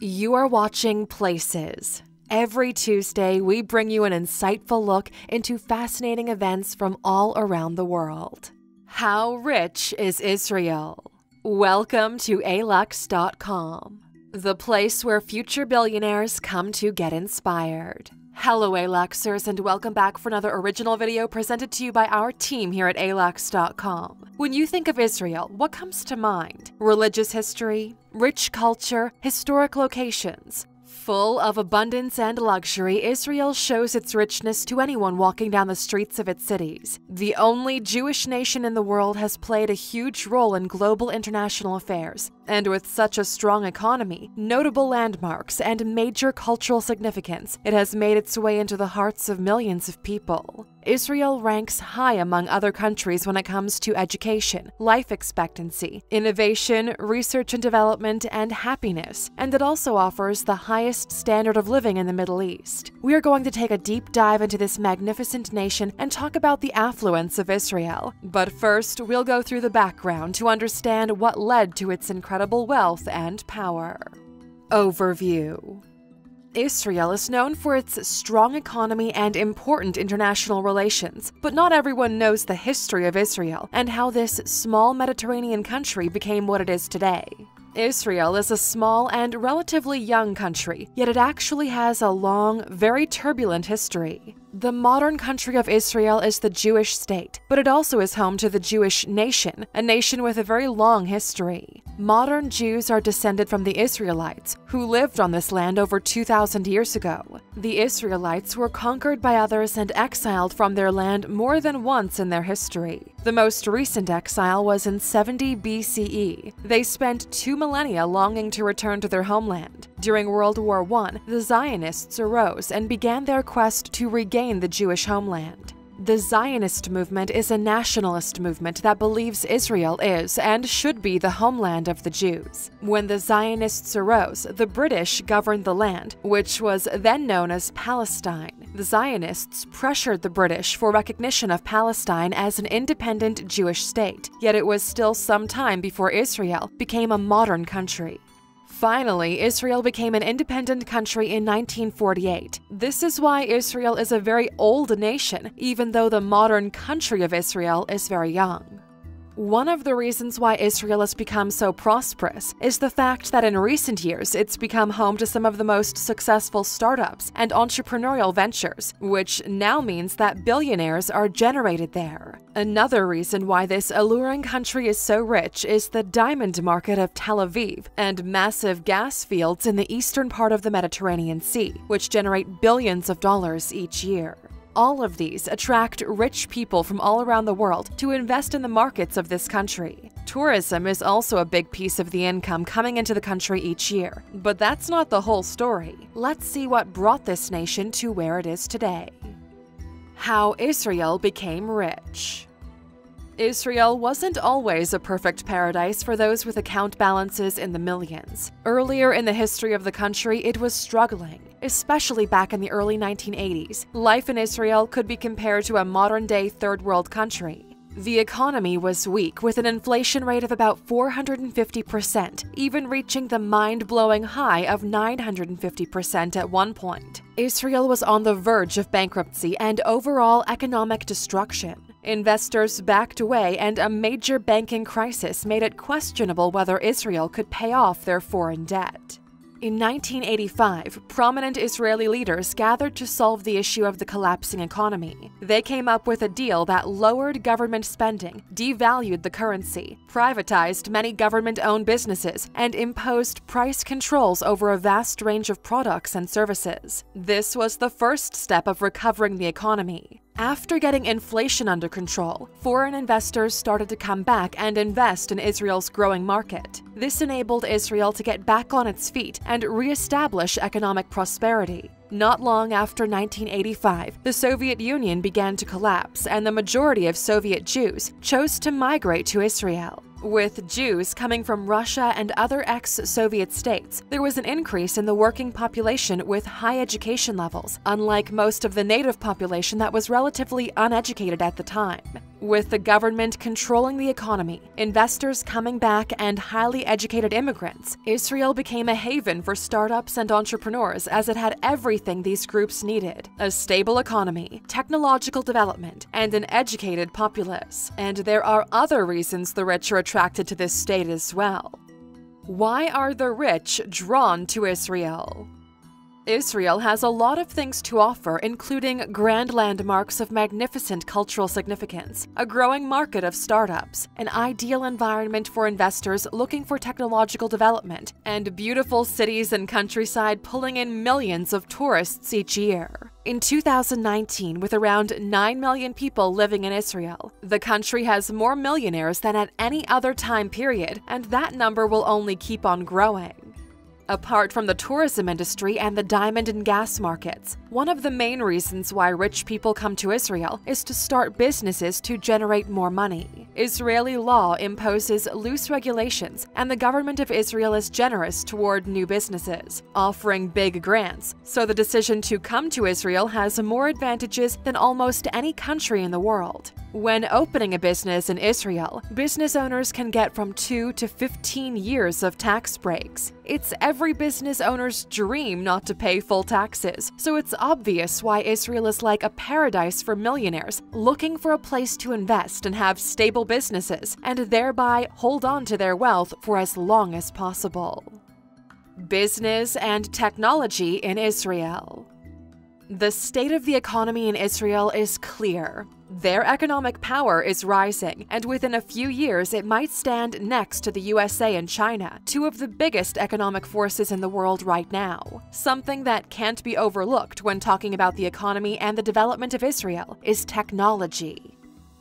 You are watching Places. Every Tuesday, we bring you an insightful look into fascinating events from all around the world. How rich is Israel? Welcome to Alux.com, the place where future billionaires come to get inspired. Hello Aluxers, and welcome back for another original video presented to you by our team here at Alux.com. When you think of Israel, what comes to mind? Religious history, rich culture, historic locations. Full of abundance and luxury, Israel shows its richness to anyone walking down the streets of its cities. The only Jewish nation in the world has played a huge role in global international affairs, and with such a strong economy, notable landmarks, and major cultural significance, it has made its way into the hearts of millions of people. Israel ranks high among other countries when it comes to education, life expectancy, innovation, research and development, and happiness, and it also offers the highest standard of living in the Middle East. We are going to take a deep dive into this magnificent nation and talk about the affluence of Israel. But first, we'll go through the background to understand what led to its incredible wealth and power. Overview. Israel is known for its strong economy and important international relations, but not everyone knows the history of Israel and how this small Mediterranean country became what it is today. Israel is a small and relatively young country, yet it actually has a long, very turbulent history. The modern country of Israel is the Jewish state, but it also is home to the Jewish nation, a nation with a very long history. Modern Jews are descended from the Israelites, who lived on this land over 2,000 years ago. The Israelites were conquered by others and exiled from their land more than once in their history. The most recent exile was in 70 BCE. They spent 2 millennia longing to return to their homeland. During World War I, the Zionists arose and began their quest to regain the Jewish homeland. The Zionist movement is a nationalist movement that believes Israel is and should be the homeland of the Jews. When the Zionists arose, the British governed the land, which was then known as Palestine. The Zionists pressured the British for recognition of Palestine as an independent Jewish state, yet it was still some time before Israel became a modern country. Finally, Israel became an independent country in 1948. This is why Israel is a very old nation, even though the modern country of Israel is very young. One of the reasons why Israel has become so prosperous is the fact that in recent years it's become home to some of the most successful startups and entrepreneurial ventures, which now means that billionaires are generated there. Another reason why this alluring country is so rich is the diamond market of Tel Aviv and massive gas fields in the eastern part of the Mediterranean Sea, which generate billions of dollars each year. All of these attract rich people from all around the world to invest in the markets of this country. Tourism is also a big piece of the income coming into the country each year. But that's not the whole story. Let's see what brought this nation to where it is today. How Israel became rich. Israel wasn't always a perfect paradise for those with account balances in the millions. Earlier in the history of the country, it was struggling. Especially back in the early 1980s, life in Israel could be compared to a modern-day third-world country. The economy was weak, with an inflation rate of about 450%, even reaching the mind-blowing high of 950% at one point. Israel was on the verge of bankruptcy and overall economic destruction. Investors backed away, and a major banking crisis made it questionable whether Israel could pay off their foreign debt. In 1985, prominent Israeli leaders gathered to solve the issue of the collapsing economy. They came up with a deal that lowered government spending, devalued the currency, privatized many government-owned businesses, and imposed price controls over a vast range of products and services. This was the first step of recovering the economy. After getting inflation under control, foreign investors started to come back and invest in Israel's growing market. This enabled Israel to get back on its feet and re-establish economic prosperity. Not long after 1985, the Soviet Union began to collapse, and the majority of Soviet Jews chose to migrate to Israel. With Jews coming from Russia and other ex-Soviet states, there was an increase in the working population with high education levels, unlike most of the native population that was relatively uneducated at the time. With the government controlling the economy, investors coming back, and highly educated immigrants, Israel became a haven for startups and entrepreneurs as it had everything these groups needed: a stable economy, technological development, and an educated populace. And there are other reasons the rich are attracted to this state as well. Why are the rich drawn to Israel? Israel has a lot of things to offer, including grand landmarks of magnificent cultural significance, a growing market of startups, an ideal environment for investors looking for technological development, and beautiful cities and countryside pulling in millions of tourists each year. In 2019, with around 9 million people living in Israel, the country has more millionaires than at any other time period, and that number will only keep on growing. Apart from the tourism industry and the diamond and gas markets, one of the main reasons why rich people come to Israel is to start businesses to generate more money. Israeli law imposes loose regulations, and the government of Israel is generous toward new businesses, offering big grants, so the decision to come to Israel has more advantages than almost any country in the world. When opening a business in Israel, business owners can get from 2 to 15 years of tax breaks. It's every business owner's dream not to pay full taxes, so it's obvious why Israel is like a paradise for millionaires looking for a place to invest and have stable businesses, and thereby hold on to their wealth for as long as possible. Business and technology in Israel. The state of the economy in Israel is clear. Their economic power is rising, and within a few years it might stand next to the USA and China, two of the biggest economic forces in the world right now. Something that can't be overlooked when talking about the economy and the development of Israel is technology.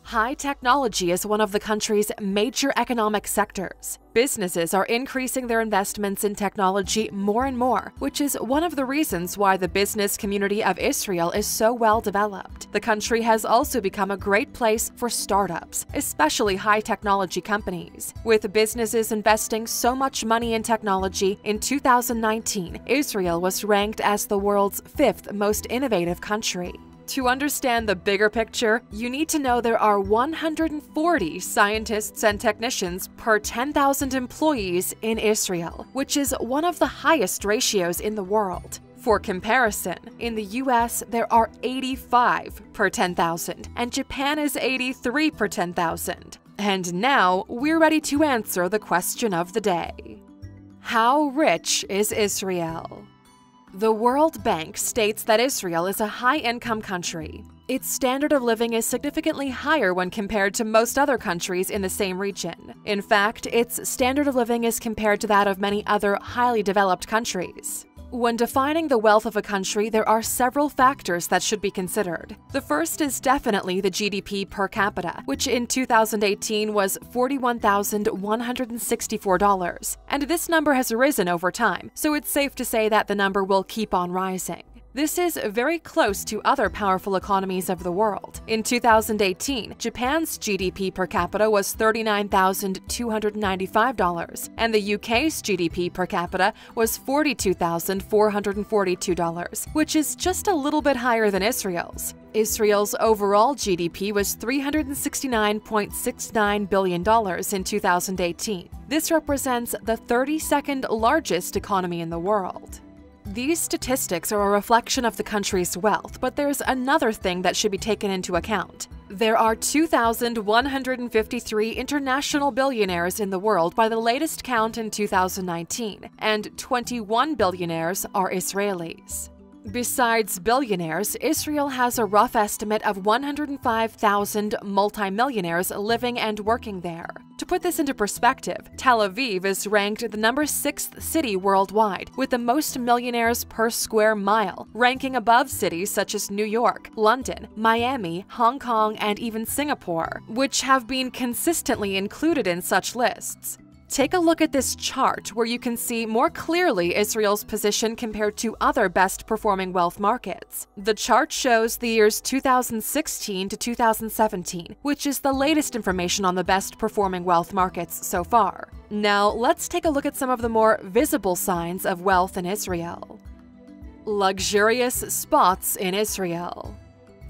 High technology is one of the country's major economic sectors. Businesses are increasing their investments in technology more and more, which is one of the reasons why the business community of Israel is so well developed. The country has also become a great place for startups, especially high technology companies. With businesses investing so much money in technology, in 2019, Israel was ranked as the world's 5th most innovative country. To understand the bigger picture, you need to know there are 140 scientists and technicians per 10,000 employees in Israel, which is one of the highest ratios in the world. For comparison, in the US, there are 85 per 10,000, and Japan is 83 per 10,000. And now, we're ready to answer the question of the day. How rich is Israel? The World Bank states that Israel is a high-income country. Its standard of living is significantly higher when compared to most other countries in the same region. In fact, its standard of living is compared to that of many other highly developed countries. When defining the wealth of a country, there are several factors that should be considered. The first is definitely the GDP per capita, which in 2018 was $41,164, and this number has risen over time, so it's safe to say that the number will keep on rising. This is very close to other powerful economies of the world. In 2018, Japan's GDP per capita was $39,295, and the UK's GDP per capita was $42,442, which is just a little bit higher than Israel's. Israel's overall GDP was $369.69 billion in 2018. This represents the 32nd largest economy in the world. These statistics are a reflection of the country's wealth, but there's another thing that should be taken into account. There are 2,153 international billionaires in the world by the latest count in 2019, and 21 billionaires are Israelis. Besides billionaires, Israel has a rough estimate of 105,000 multimillionaires living and working there. To put this into perspective, Tel Aviv is ranked the number 6th city worldwide, with the most millionaires per square mile, ranking above cities such as New York, London, Miami, Hong Kong, and even Singapore, which have been consistently included in such lists. Take a look at this chart where you can see more clearly Israel's position compared to other best-performing wealth markets. The chart shows the years 2016 to 2017, which is the latest information on the best-performing wealth markets so far. Now, let's take a look at some of the more visible signs of wealth in Israel. Luxurious spots in Israel.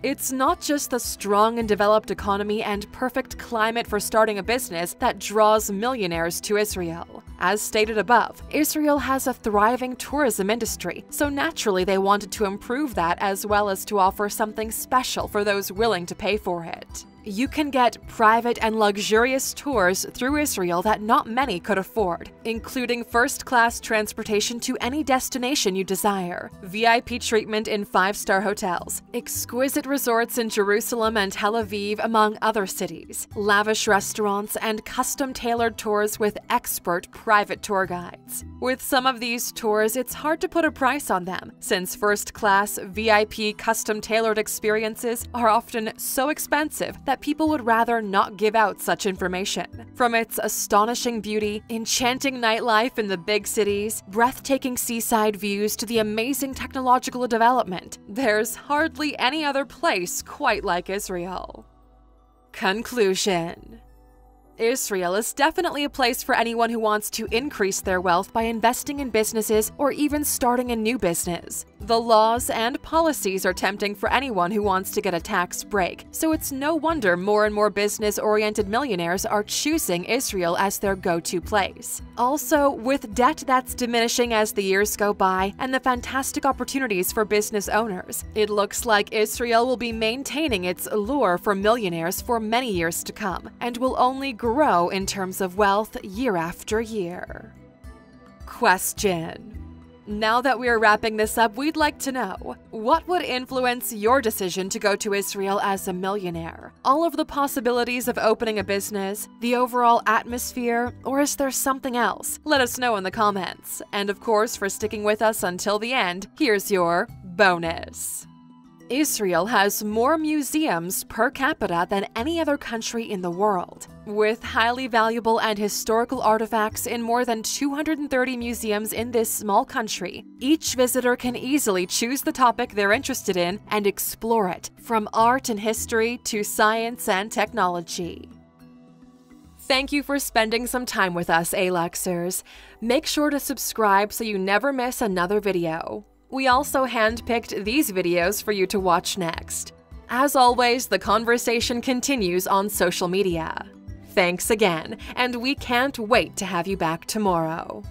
It's not just the strong and developed economy and perfect climate for starting a business that draws millionaires to Israel. As stated above, Israel has a thriving tourism industry, so naturally they wanted to improve that as well as to offer something special for those willing to pay for it. You can get private and luxurious tours through Israel that not many could afford, including first-class transportation to any destination you desire, VIP treatment in 5-star hotels, exquisite resorts in Jerusalem and Tel Aviv, among other cities, lavish restaurants, and custom-tailored tours with expert private tour guides. With some of these tours, it's hard to put a price on them, since first-class, VIP, custom-tailored experiences are often so expensive that people would rather not give out such information. From its astonishing beauty, enchanting nightlife in the big cities, breathtaking seaside views to the amazing technological development, there's hardly any other place quite like Israel. Conclusion: Israel is definitely a place for anyone who wants to increase their wealth by investing in businesses or even starting a new business. The laws and policies are tempting for anyone who wants to get a tax break, so it's no wonder more and more business-oriented millionaires are choosing Israel as their go-to place. Also, with debt that's diminishing as the years go by and the fantastic opportunities for business owners, it looks like Israel will be maintaining its allure for millionaires for many years to come and will only grow in terms of wealth year after year. Question: now that we are wrapping this up, we'd like to know, what would influence your decision to go to Israel as a millionaire? All of the possibilities of opening a business, the overall atmosphere, or is there something else? Let us know in the comments. And of course, for sticking with us until the end, here's your bonus. Israel has more museums per capita than any other country in the world. With highly valuable and historical artifacts in more than 230 museums in this small country, each visitor can easily choose the topic they're interested in and explore it, from art and history to science and technology. Thank you for spending some time with us, Aluxers. Make sure to subscribe so you never miss another video. We also handpicked these videos for you to watch next. As always, the conversation continues on social media. Thanks again, and we can't wait to have you back tomorrow.